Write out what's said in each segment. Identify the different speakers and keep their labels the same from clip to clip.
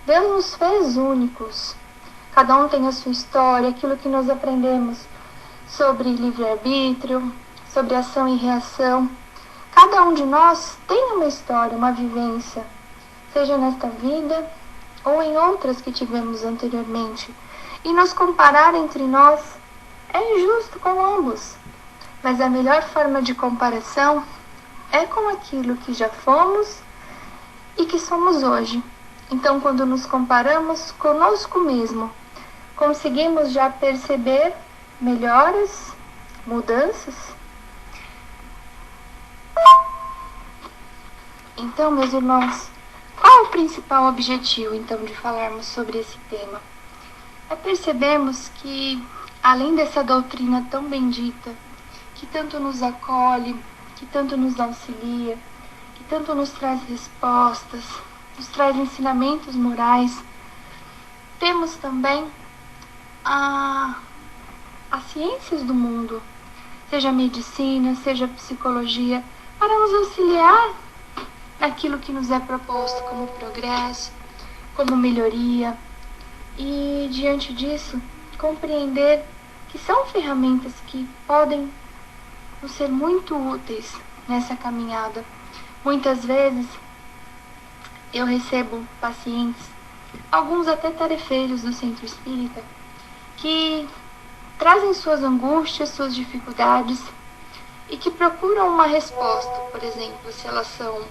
Speaker 1: Deus nos fez únicos. Cada um tem a sua história, aquilo que nós aprendemos sobre livre-arbítrio, sobre ação e reação. Cada um de nós tem uma história, uma vivência, seja nesta vida ou em outras que tivemos anteriormente. E nos comparar entre nós é injusto com ambos. Mas a melhor forma de comparação é com aquilo que já fomos e que somos hoje. Então, quando nos comparamos conosco mesmo, conseguimos já perceber melhoras, mudanças? Então, meus irmãos, qual é o principal objetivo, então, de falarmos sobre esse tema? É percebermos que, além dessa doutrina tão bendita, que tanto nos acolhe, que tanto nos auxilia, que tanto nos traz respostas, nos traz ensinamentos morais, temos também as ciências do mundo, seja a medicina, seja a psicologia, para nos auxiliar naquilo que nos é proposto como progresso, como melhoria, e diante disso, compreender que são ferramentas que podem nos ser muito úteis nessa caminhada. Muitas vezes eu recebo pacientes, alguns até tarefeiros do centro espírita, que trazem suas angústias, suas dificuldades e que procuram uma resposta, por exemplo, se elas são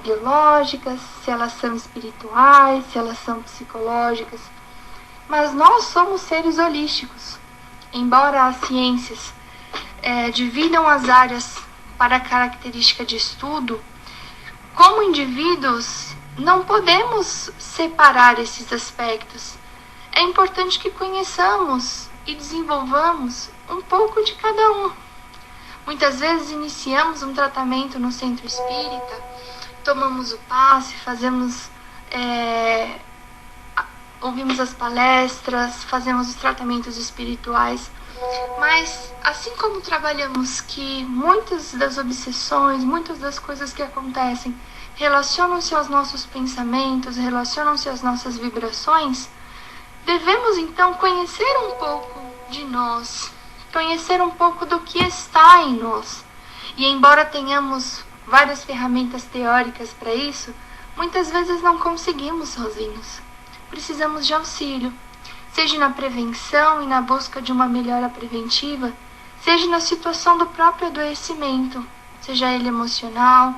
Speaker 1: biológicas, se elas são espirituais, se elas são psicológicas. Mas nós somos seres holísticos. Embora as ciências dividam as áreas para característica de estudo, como indivíduos não podemos separar esses aspectos. É importante que conheçamos e desenvolvamos um pouco de cada um. Muitas vezes iniciamos um tratamento no centro espírita, tomamos o passe, ouvimos as palestras, fazemos os tratamentos espirituais, mas assim como trabalhamos que muitas das obsessões, muitas das coisas que acontecem relacionam-se aos nossos pensamentos, relacionam-se às nossas vibrações, devemos então conhecer um pouco de nós, conhecer um pouco do que está em nós. E embora tenhamos várias ferramentas teóricas para isso, muitas vezes não conseguimos sozinhos. Precisamos de auxílio, seja na prevenção e na busca de uma melhora preventiva, seja na situação do próprio adoecimento, seja ele emocional,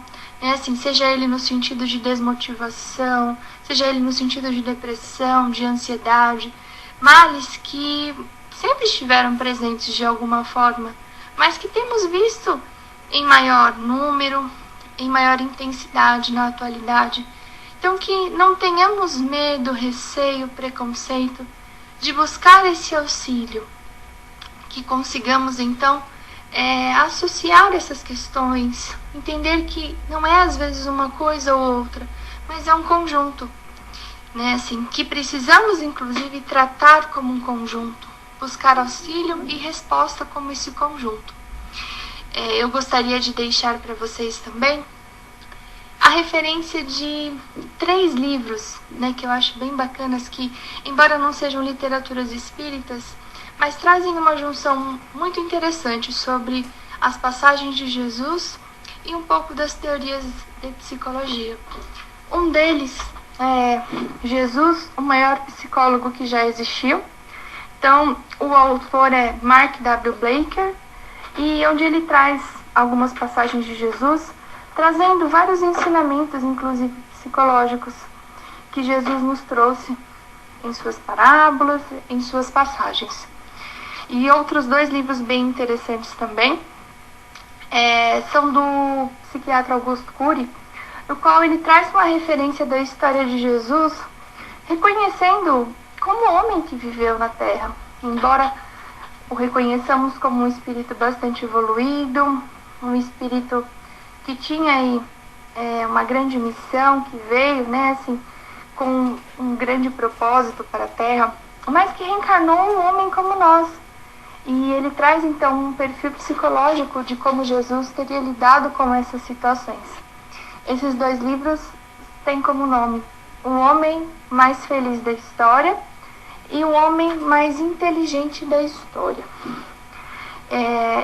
Speaker 1: seja ele no sentido de desmotivação, seja ele no sentido de depressão, de ansiedade, males que sempre estiveram presentes de alguma forma, mas que temos visto em maior número, em maior intensidade na atualidade. Então, que não tenhamos medo, receio, preconceito de buscar esse auxílio, que consigamos então associar essas questões, entender que não é às vezes uma coisa ou outra, mas é um conjunto, que precisamos inclusive tratar como um conjunto, buscar auxílio e resposta como esse conjunto. Eu gostaria de deixar para vocês também a referência de 3 livros, que eu acho bem bacanas, que embora não sejam literaturas espíritas, mas trazem uma junção muito interessante sobre as passagens de Jesus e um pouco das teorias de psicologia. Um deles é Jesus, o maior psicólogo que já existiu. Então, o autor é Mark W. Blaker, e onde ele traz algumas passagens de Jesus, trazendo vários ensinamentos, inclusive psicológicos, que Jesus nos trouxe em suas parábolas, em suas passagens. E outros 2 livros bem interessantes também são do psiquiatra Augusto Cury, no qual ele traz uma referência da história de Jesus, reconhecendo como homem que viveu na Terra. Embora o reconheçamos como um espírito bastante evoluído, um espírito que tinha aí uma grande missão, que veio, com um grande propósito para a Terra, mas que reencarnou um homem como nós. E ele traz então um perfil psicológico de como Jesus teria lidado com essas situações. Esses 2 livros têm como nome o homem mais feliz da história e o homem mais inteligente da história.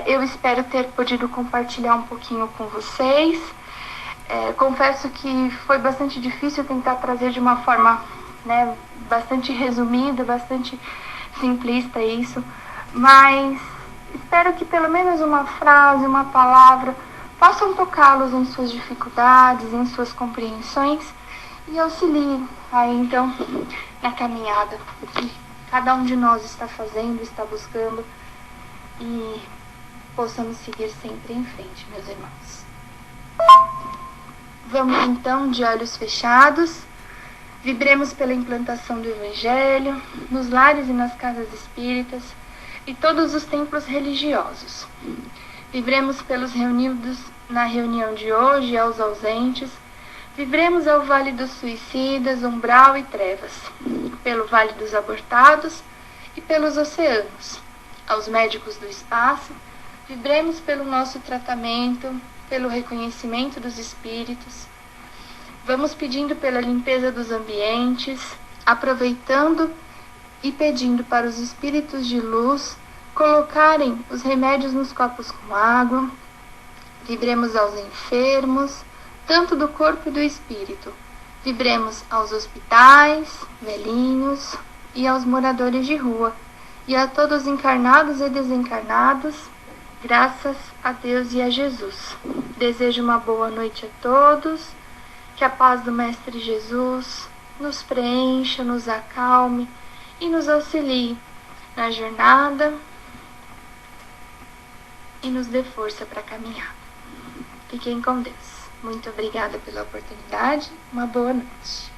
Speaker 1: Eu espero ter podido compartilhar um pouquinho com vocês. Confesso que foi bastante difícil tentar trazer de uma forma, né, bastante resumida, bastante simplista isso, mas espero que pelo menos uma frase, uma palavra possam tocá-los em suas dificuldades, em suas compreensões e auxiliem aí então na caminhada que cada um de nós está fazendo, está buscando, e possamos seguir sempre em frente, meus irmãos. Vamos então, de olhos fechados, vibremos pela implantação do Evangelho nos lares e nas casas espíritas e todos os templos religiosos. Vibremos pelos reunidos na reunião de hoje e aos ausentes. Vibremos ao Vale dos Suicidas, Umbral e Trevas, pelo Vale dos Abortados e pelos oceanos. Aos médicos do espaço, vibremos pelo nosso tratamento, pelo reconhecimento dos espíritos. Vamos pedindo pela limpeza dos ambientes, aproveitando e pedindo para os espíritos de luz colocarem os remédios nos copos com água. Vibremos aos enfermos, tanto do corpo e do espírito. Vibremos aos hospitais, velhinhos e aos moradores de rua, e a todos encarnados e desencarnados, graças a Deus e a Jesus. Desejo uma boa noite a todos, que a paz do Mestre Jesus nos preencha, nos acalme e nos auxilie na jornada e nos dê força para caminhar. Fiquem com Deus. Muito obrigada pela oportunidade. Uma boa noite.